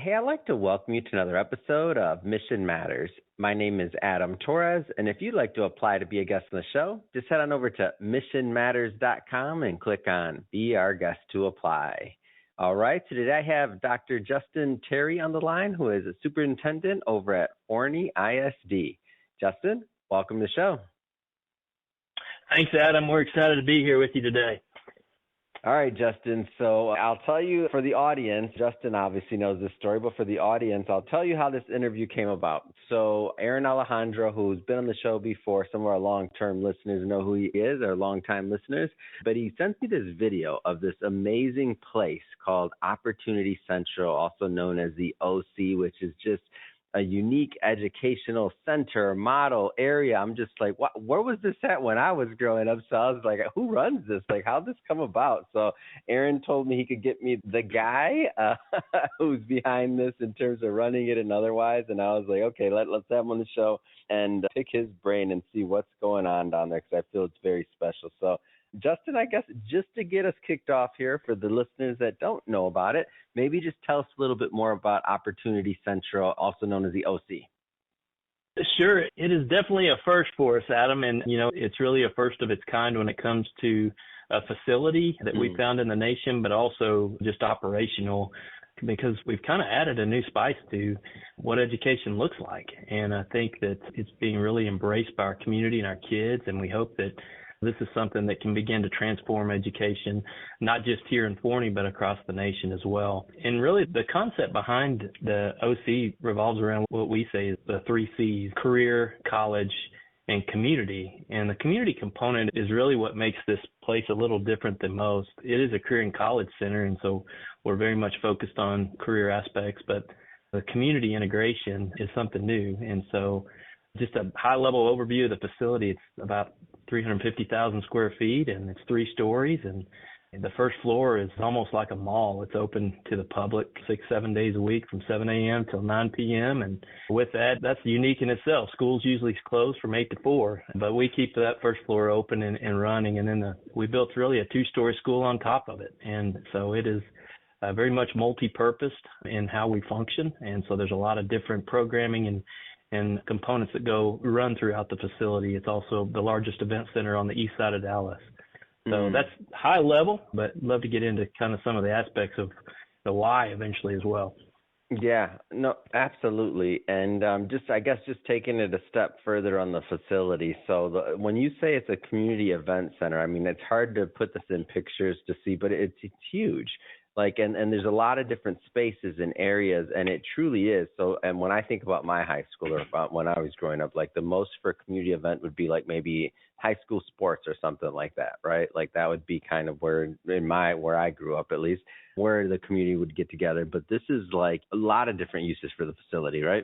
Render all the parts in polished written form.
Hey, I'd like to welcome you to another episode of Mission Matters. My name is Adam Torres, and if you'd like to apply to be a guest on the show, just head on over to missionmatters.com and click on Be Our Guest to apply. All right, so today I have Dr. Justin Terry on the line, who is a superintendent over at Forney ISD. Justin, welcome to the show. Thanks, Adam. We're excited to be here with you today. All right, Justin. So I'll tell you for the audience, Justin obviously knows this story, but for the audience, I'll tell you how this interview came about. So Aaron Alejandro, who's been on the show before, some of our long-term listeners know who he is, our long-time listeners, but he sent me this video of this amazing place called Opportunity Central, also known as the OC, which is just a unique educational center, model area. I'm just like, what? Where was this at when I was growing up? So I was like, who runs this? Like, how'd this come about? So Aaron told me he could get me the guy who's behind this in terms of running it and otherwise. And I was like, okay, let's have him on the show and pick his brain and see what's going on down there, because I feel it's very special. So Justin, I guess just to get us kicked off here for the listeners that don't know about it, maybe just tell us a little bit more about Opportunity Central, also known as the OC. Sure. It is definitely a first for us, Adam. And, it's really a first of its kind when it comes to a facility that we found in the nation, but also just operational, because we've kind of added a new spice to what education looks like. And I think that it's being really embraced by our community and our kids. And we hope that this is something that can begin to transform education, not just here in Forney, but across the nation as well. And really, the concept behind the OC revolves around what we say is the 3 C's: career, college, and community. And the community component is really what makes this place a little different than most. It is a career and college center, and so we're very much focused on career aspects, but the community integration is something new. And so just a high-level overview of the facility, it's about 350,000 square feet, and it's 3 stories, and the first floor is almost like a mall. It's open to the public 6-7 days a week from 7 a.m. till 9 p.m. And with that, that's unique in itself. Schools usually close from 8 to 4, but we keep that first floor open and running. And then we built really a 2-story school on top of it. And so it is very much multi-purposed in how we function. And so there's a lot of different programming and components that run throughout the facility. It's also the largest event center on the east side of Dallas. So that's high level, but love to get into kind of some of the aspects of the why eventually as well. Yeah, no, absolutely. And just taking it a step further on the facility. So when you say it's a community event center, I mean, it's hard to put this in pictures to see, but it's huge. And there's a lot of different spaces and areas, and it truly is. So, and when I think about my high school or about when I was growing up, like the most for a community event would be like maybe high school sports or something like that, right? Like that would be kind of where I grew up, at least, where the community would get together. But this is like a lot of different uses for the facility, right?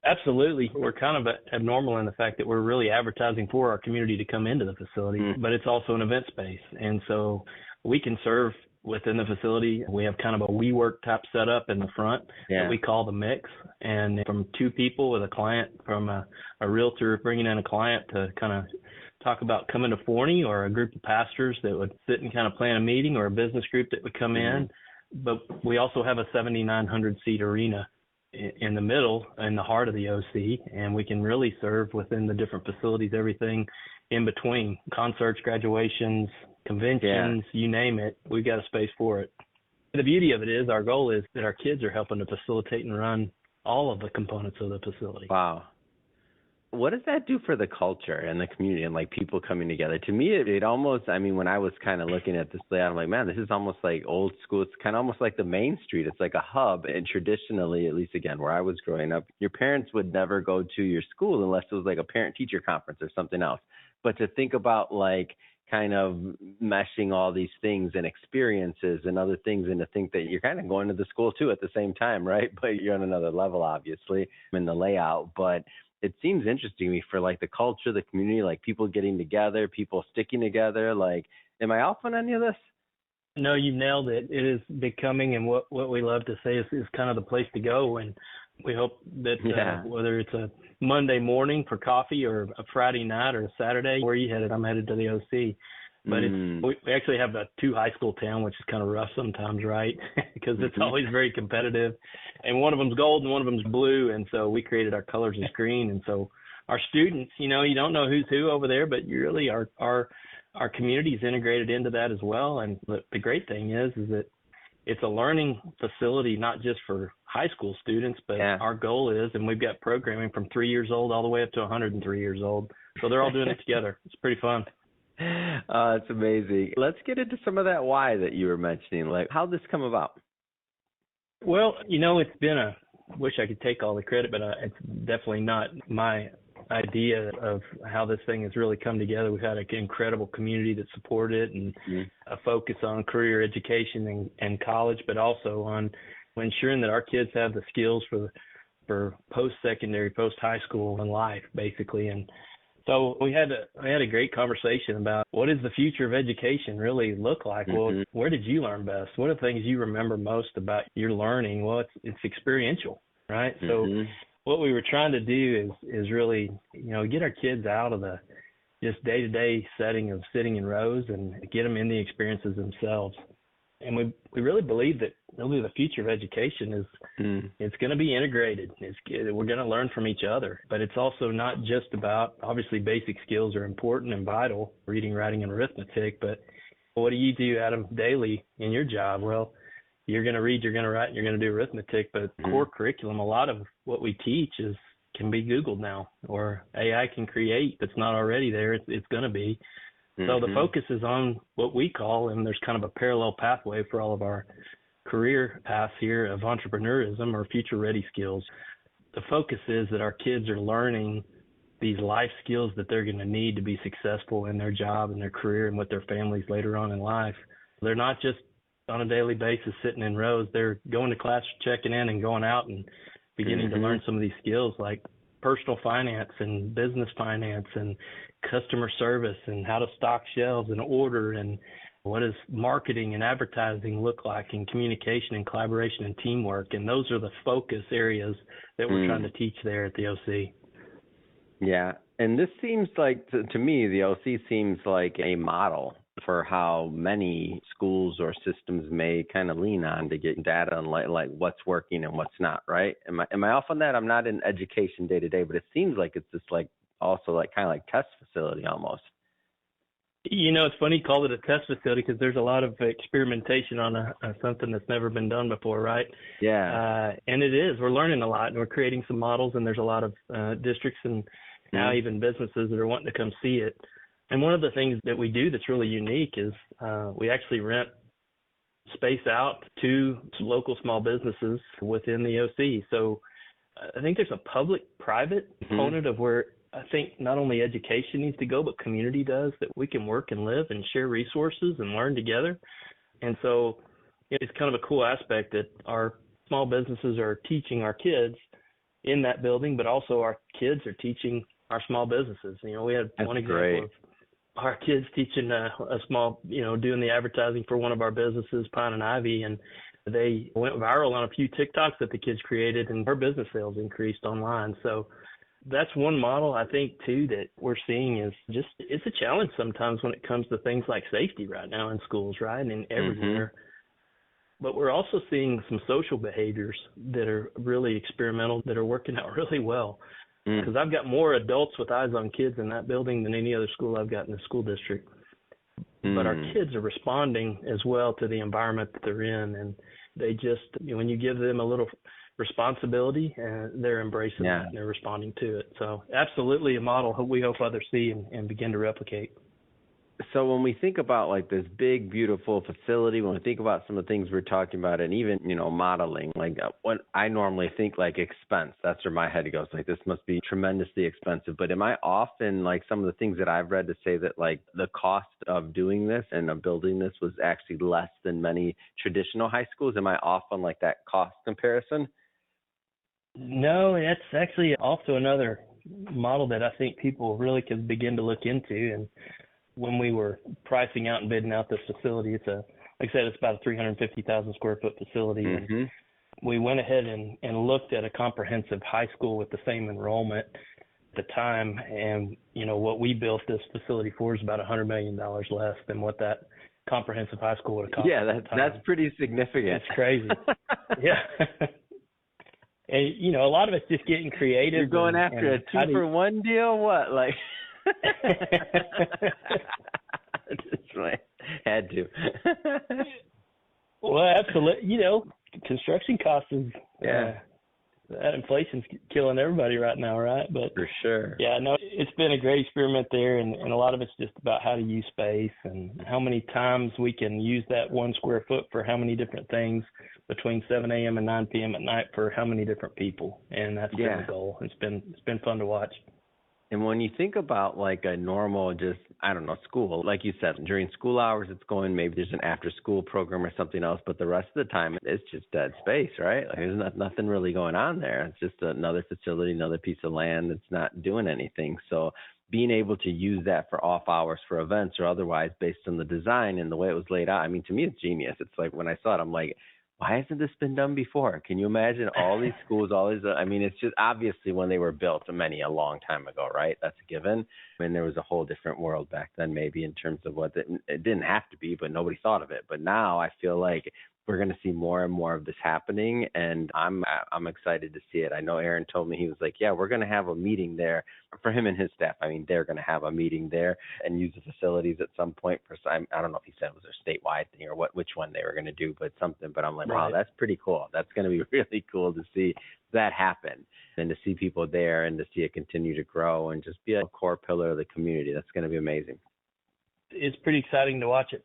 Absolutely. We're kind of abnormal in the fact that we're really advertising for our community to come into the facility, but it's also an event space. And so we can serve within the facility. We have kind of a WeWork type setup in the front that we call the mix. And from 2 people with a client, from a realtor bringing in a client to kind of talk about coming to Forney, or a group of pastors that would sit and kind of plan a meeting, or a business group that would come in. But we also have a 7,900 seat arena in the middle, in the heart of the OC, and we can really serve within the different facilities, everything in between: concerts, graduations, conventions, you name it, we've got a space for it. The beauty of it is, our goal is that our kids are helping to facilitate and run all of the components of the facility. Wow. What does that do for the culture and the community and like people coming together? To me, it almost, I mean, when I was kind of looking at this layout, I'm like, man, this is almost like old school. It's kind of almost like the main street. It's like a hub. And traditionally, at least again, where I was growing up, your parents would never go to your school unless it was like a parent-teacher conference or something else. But to think about like kind of meshing all these things and experiences and other things, and to think that you're kind of going to the school too at the same time, right? But you're on another level, obviously, in the layout. But it seems interesting to me for like the culture, the community, like people getting together, people sticking together. Like, am I off on any of this? No, you nailed it. It is becoming, and what we love to say is kind of the place to go. And we hope that whether it's a Monday morning for coffee, or a Friday night, or a Saturday, where are you headed? I'm headed to the OC. But we actually have a 2 high school town, which is kind of rough sometimes, right? Because it's always very competitive. And one of them's gold and one of them's blue. And so we created our colors as green. And so our students, you don't know who's who over there, but you really our community is integrated into that as well. And the great thing is that it's a learning facility, not just for high school students, but our goal is, and we've got programming from 3 years old all the way up to 103 years old. So they're all doing it together. It's pretty fun. It's amazing. Let's get into some of that why that you were mentioning. Like, how'd this come about? Well, it's been wish I could take all the credit, but it's definitely not my idea of how this thing has really come together. We've had an incredible community that supported it, and a focus on career education and college, but also on ensuring that our kids have the skills for post-secondary, post-high school and life, basically. And so we had a great conversation about what does the future of education really look like? Well, where did you learn best? What are the things you remember most about your learning? Well, it's experiential, right? So what we were trying to do is really, get our kids out of the just day-to-day setting of sitting in rows and get them in the experiences themselves. And we really believe that really the future of education is it's going to be integrated. We're going to learn from each other, but it's also not just about, obviously basic skills are important and vital, reading, writing, and arithmetic, but what do you do, Adam, daily in your job? Well, you're going to read, you're going to write, and you're going to do arithmetic, but core curriculum, a lot of what we teach can be Googled now, or AI can create. That's not already there. It's going to be. So the focus is on what we call, and there's kind of a parallel pathway for all of our career paths here of entrepreneurism or future ready skills. The focus is that our kids are learning these life skills that they're going to need to be successful in their job and their career and with their families later on in life. They're not just on a daily basis sitting in rows. They're going to class, checking in, and going out and beginning to learn some of these skills like personal finance and business finance and customer service and how to stock shelves and order, and what does marketing and advertising look like, and communication and collaboration and teamwork. And those are the focus areas that we're trying to teach there at the OC. Yeah. And this seems like, to me, the OC seems like a model for how many schools or systems may kind of lean on to get data on like what's working and what's not, right? Am I off on that? I'm not in education day to day, but it seems like it's just like also like kind of like test facility almost. It's funny you call it a test facility because there's a lot of experimentation on something that's never been done before, right? Yeah. And it is. We're learning a lot, and we're creating some models, and there's a lot of districts and now even businesses that are wanting to come see it. And one of the things that we do that's really unique is we actually rent space out to local small businesses within the OC. So I think there's a public-private component of where I think not only education needs to go, but community does, that we can work and live and share resources and learn together. And so it's kind of a cool aspect that our small businesses are teaching our kids in that building, but also our kids are teaching our small businesses. We had one example of our kids teaching a small, doing the advertising for one of our businesses, Pine and Ivy, and they went viral on a few TikToks that the kids created, and her business sales increased online. So that's one model I think too that we're seeing is just, it's a challenge sometimes when it comes to things like safety right now in schools, right? And everywhere. But we're also seeing some social behaviors that are really experimental, that are working out really well. Because I've got more adults with eyes on kids in that building than any other school I've got in the school district. But our kids are responding as well to the environment that they're in. And they just, when you give them a little responsibility, they're embracing that and they're responding to it. So absolutely a model we hope others see and begin to replicate. So when we think about like this big, beautiful facility, when we think about some of the things we're talking about, and even, modeling, like what I normally think like expense, that's where my head goes, like this must be tremendously expensive. But am I off in like some of the things that I've read to say that like the cost of doing this and of building this was actually less than many traditional high schools? Am I off on like that cost comparison? No, that's actually also another model that I think people really could begin to look into. And when we were pricing out and bidding out this facility, like I said, it's about a 350,000 square foot facility. And we went ahead and looked at a comprehensive high school with the same enrollment at the time. And, what we built this facility for is about $100 million less than what that comprehensive high school would have cost. Yeah, that's pretty significant. It's crazy. Yeah. And, a lot of it's just getting creative. You're going after a 2-for-1 deal? What? Like, had to. Well, absolutely. Construction costs is, that inflation's killing everybody right now, right? But for sure. Yeah, no, it's been a great experiment there, and a lot of it's just about how to use space and how many times we can use that 1 square foot for how many different things between 7 a.m. and 9 p.m. at night for how many different people, and that's been the goal. It's been fun to watch. And when you think about like a normal, school, like you said, during school hours, it's going, maybe there's an after school program or something else, but the rest of the time it's just dead space, right? Like there's nothing really going on there. It's just another facility, another piece of land that's not doing anything. So being able to use that for off hours for events or otherwise based on the design and the way it was laid out, I mean, to me, it's genius. It's like when I saw it, I'm like, why hasn't this been done before? Can you imagine all these schools, it's just obviously when they were built, a long time ago, right? That's a given. I mean, there was a whole different world back then, maybe in terms of it didn't have to be, but nobody thought of it. But now I feel like we're going to see more and more of this happening, and I'm excited to see it. I know Aaron told me, he was like, yeah, we're going to have a meeting there for him and his staff. I mean, they're going to have a meeting there and use the facilities at some point. I don't know if he said it was a statewide thing or which one they were going to do, but something. But I'm like, wow, that's pretty cool. That's going to be really cool to see that happen and to see people there and to see it continue to grow and just be a core pillar of the community. That's going to be amazing. It's pretty exciting to watch it.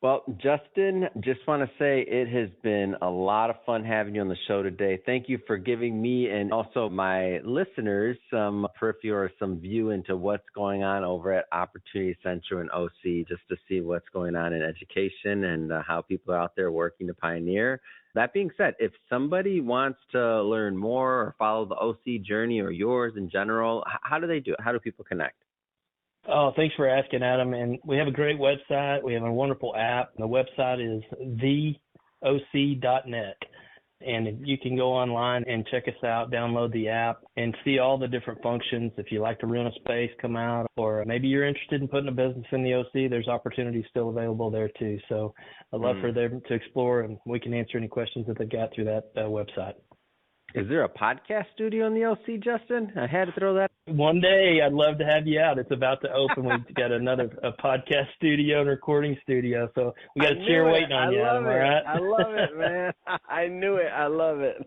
Well, Justin, just want to say it has been a lot of fun having you on the show today. Thank you for giving me and also my listeners some peripheral or some view into what's going on over at Opportunity Center and OC, just to see what's going on in education and how people are out there working to pioneer. That being said, if somebody wants to learn more or follow the OC journey or yours in general, how do they do it? How do people connect? Oh, thanks for asking, Adam. And we have a great website. We have a wonderful app. The website is theoc.net. And you can go online and check us out, download the app, and see all the different functions. If you like to rent a space, come out. Or maybe you're interested in putting a business in the OC, there's opportunities still available there too. So I'd love for them to explore, and we can answer any questions that they've got through that website. Is there a podcast studio in the OC, Justin? I had to throw that. One day, I'd love to have you out. It's about to open. We've got a podcast studio and recording studio, so we got a chair waiting on you, Adam, all right? I love it, man. I knew it. I love it.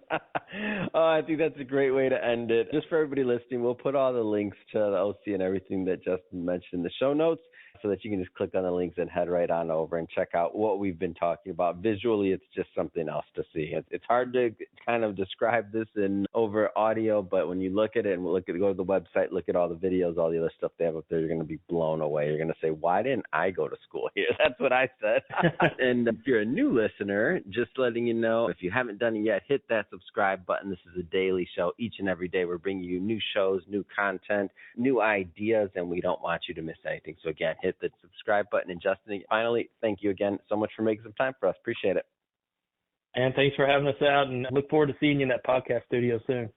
I think that's a great way to end it. Just for everybody listening, we'll put all the links to the OC and everything that Justin mentioned in the show notes, so that you can just click on the links and head right on over and check out what we've been talking about. Visually, it's just something else to see. It's hard to kind of describe this in over audio, but when you look at it and go to the website, look at all the videos, all the other stuff they have up there, you're going to be blown away. You're going to say, why didn't I go to school here? That's what I said. And if you're a new listener, just letting you know, if you haven't done it yet, hit that subscribe button. This is a daily show. Each and every day, we're bringing you new shows, new content, new ideas, and we don't want you to miss anything. So again, hit the subscribe button. And Justin, finally, thank you again so much for making some time for us. Appreciate it. And thanks for having us out, and look forward to seeing you in that podcast studio soon.